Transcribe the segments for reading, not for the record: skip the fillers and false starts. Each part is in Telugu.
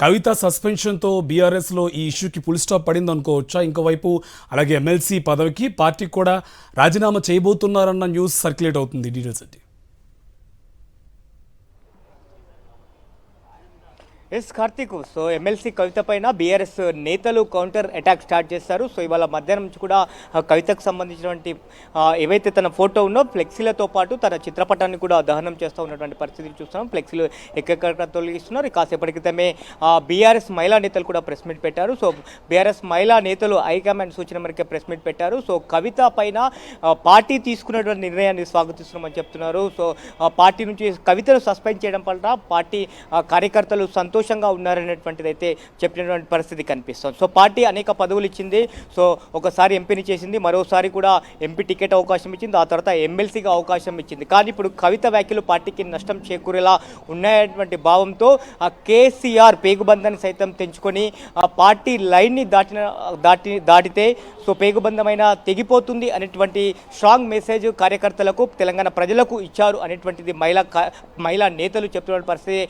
కవిత సస్పెన్షన్తో బీఆర్ఎస్లో ఈ ఇష్యూకి ఫుల్ స్టాప్ పడింది అనుకోవచ్చా? ఇంకోవైపు అలాగే ఎమ్మెల్సీ పదవికి పార్టీకి కూడా రాజీనామా చేయబోతున్నారన్న న్యూస్ సర్క్యులేట్ అవుతుంది. డీటెయిల్స్ ఏంటి? ఎస్ కార్తిక్, సో ఎమ్మెల్సీ కవిత పైన బీఆర్ఎస్ నేతలు కౌంటర్ అటాక్ స్టార్ట్ చేస్తారు. సో ఇవాళ మధ్యాహ్నం నుంచి కూడా కవితకు సంబంధించినటువంటి ఏవైతే తన ఫోటో ఉన్నో ఫ్లెక్సీలతో పాటు తన చిత్రపటాన్ని కూడా దహనం చేస్తూ ఉన్నటువంటి పరిస్థితి చూస్తున్నాం. ఫ్లెక్సీలు ఎక్కడెక్కడ తొలగిస్తున్నారు. కాసేపటి క్రితమే బీఆర్ఎస్ మహిళా నేతలు కూడా ప్రెస్ మీట్ పెట్టారు. సో బీఆర్ఎస్ మహిళా నేతలు హైకమాండ్ సూచన మేరకు ప్రెస్ మీట్ పెట్టారు. సో కవిత పైన పార్టీ తీసుకున్నటువంటి నిర్ణయాన్ని స్వాగతిస్తున్నామని చెప్తున్నారు. సో పార్టీ నుంచి కవితను సస్పెండ్ చేయడం పట్ల పార్టీ కార్యకర్తలు సంతోషంగా ఉన్నారనేటువంటిది అయితే చెప్పినటువంటి పరిస్థితి కనిపిస్తుంది. సో పార్టీ అనేక పదవులు ఇచ్చింది. సో ఒకసారి ఎంపీని చేసింది, మరోసారి కూడా ఎంపీ టికెట్ అవకాశం ఇచ్చింది, ఆ తర్వాత ఎమ్మెల్సీగా అవకాశం ఇచ్చింది. కానీ ఇప్పుడు కవిత వ్యాఖ్యలు పార్టీకి నష్టం చేకూరేలా ఉన్నాయనేటువంటి భావంతో ఆ కేసీఆర్ పేగుబంధాన్ని సైతం తెంచుకొని ఆ పార్టీ లైన్ని దాటితే సో పేగుబంధమైన తెగిపోతుంది అనేటువంటి స్ట్రాంగ్ మెసేజ్ కార్యకర్తలకు, తెలంగాణ ప్రజలకు ఇచ్చారు అనేటువంటిది మహిళా నేతలు చెప్తున్న పరిస్థితి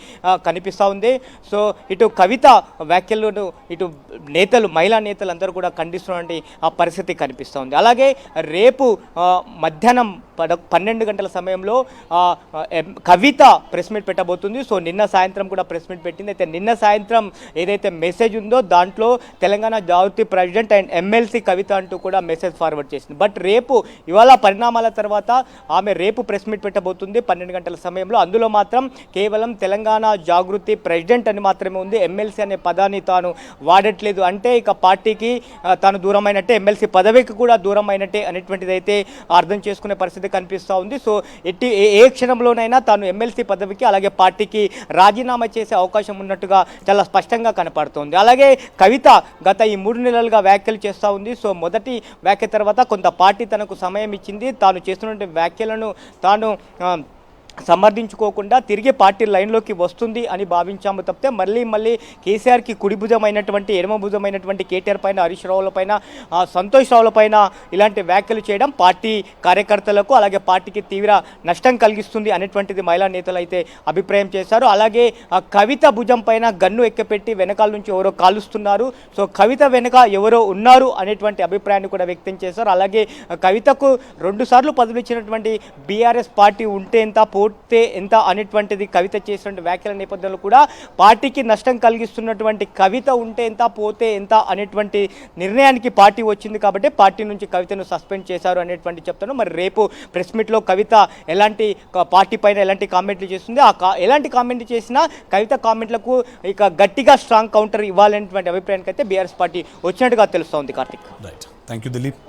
కనిపిస్తూ ఉంది. సో ఇటు కవిత వ్యాఖ్యలను ఇటు నేతలు, మహిళా నేతలు అందరూ కూడా ఖండిస్తున్నటువంటి ఆ పరిస్థితి కనిపిస్తోంది. అలాగే రేపు మధ్యాహ్నం 12 గంటల సమయంలో కవిత ప్రెస్ మీట్ పెట్టబోతుంది. సో నిన్న సాయంత్రం కూడా ప్రెస్ మీట్ పెట్టింది. అయితే నిన్న సాయంత్రం ఏదైతే మెసేజ్ ఉందో దాంట్లో తెలంగాణ జాగృతి ప్రెసిడెంట్ అండ్ ఎమ్మెల్సీ కవిత అంటూ కూడా మెసేజ్ ఫార్వర్డ్ చేసింది. బట్ రేపు ఇవాళ పరిణామాల తర్వాత ఆమె రేపు ప్రెస్ మీట్ పెట్టబోతుంది 12 గంటల సమయంలో. అందులో మాత్రం కేవలం తెలంగాణ జాగృతి ప్రెసిడెంట్ అని మాత్రమే ఉంది. ఎమ్మెల్సీ అనే పదాన్ని తాను వాడట్లేదు. అంటే ఇక పార్టీకి తాను దూరం అయినట్టే, ఎమ్మెల్సీ పదవికి కూడా దూరం అయినట్టే అనేటువంటిది అయితే అర్థం చేసుకునే పరిస్థితి కనిపిస్తూ ఉంది. సో ఏ క్షణంలోనైనా తాను ఎమ్మెల్సీ పదవికి అలాగే పార్టీకి రాజీనామా చేసే అవకాశం ఉన్నట్టుగా చాలా స్పష్టంగా కనపడుతోంది. అలాగే కవిత గత ఈ 3 నెలలుగా వ్యాఖ్యలు చేస్తూ ఉంది. సో మొదటి వ్యాఖ్య తర్వాత కొంత పార్టీ తనకు సమయం ఇచ్చింది. తాను చేస్తున్న వ్యాఖ్యలను తాను సమర్థించుకోకుండా తిరిగి పార్టీ లైన్లోకి వస్తుంది అని భావించాము తప్పితే మళ్ళీ కేసీఆర్కి కుడి భుజమైనటువంటి, ఎడమ భుజమైనటువంటి కేటీఆర్ పైన, హరీష్ రావుల పైన, సంతోష్ రావుల పైన ఇలాంటి వ్యాఖ్యలు చేయడం పార్టీ కార్యకర్తలకు అలాగే పార్టీకి తీవ్ర నష్టం కలిగిస్తుంది అనేటువంటిది మహిళా నేతలు అయితే అభిప్రాయం చేశారు. అలాగే కవిత భుజం పైన గన్ను ఎక్కపెట్టి వెనకాల నుంచి ఎవరో కాలుస్తున్నారు, సో కవిత వెనక ఎవరో ఉన్నారు అనేటువంటి అభిప్రాయాన్ని కూడా వ్యక్తం చేశారు. అలాగే కవితకు 2 సార్లు పదవులు ఇచ్చినటువంటి బీఆర్ఎస్ పార్టీ ఉంటే ఎంత, పోతే ఎంత అనేటువంటిది కవిత చేసినటువంటి వ్యాఖ్యల నేపథ్యంలో కూడా పార్టీకి నష్టం కలిగిస్తున్నటువంటి కవిత ఉంటే ఎంత, పోతే ఎంత అనేటువంటి నిర్ణయానికి పార్టీ వచ్చింది. కాబట్టి పార్టీ నుంచి కవితను సస్పెండ్ చేశారు అనేటువంటి చెప్తాను. మరి రేపు ప్రెస్ మీట్లో కవిత ఎలాంటి పార్టీ పైన ఎలాంటి కామెంట్లు చేస్తుంది, ఎలాంటి కామెంట్లు చేసినా కవిత కామెంట్లకు ఇక గట్టిగా స్ట్రాంగ్ కౌంటర్ ఇవ్వాలనేటువంటి అభిప్రాయానికి అయితే బీఆర్ఎస్ పార్టీ వచ్చినట్టుగా తెలుస్తోంది. Karthik, right, thank you Dilip.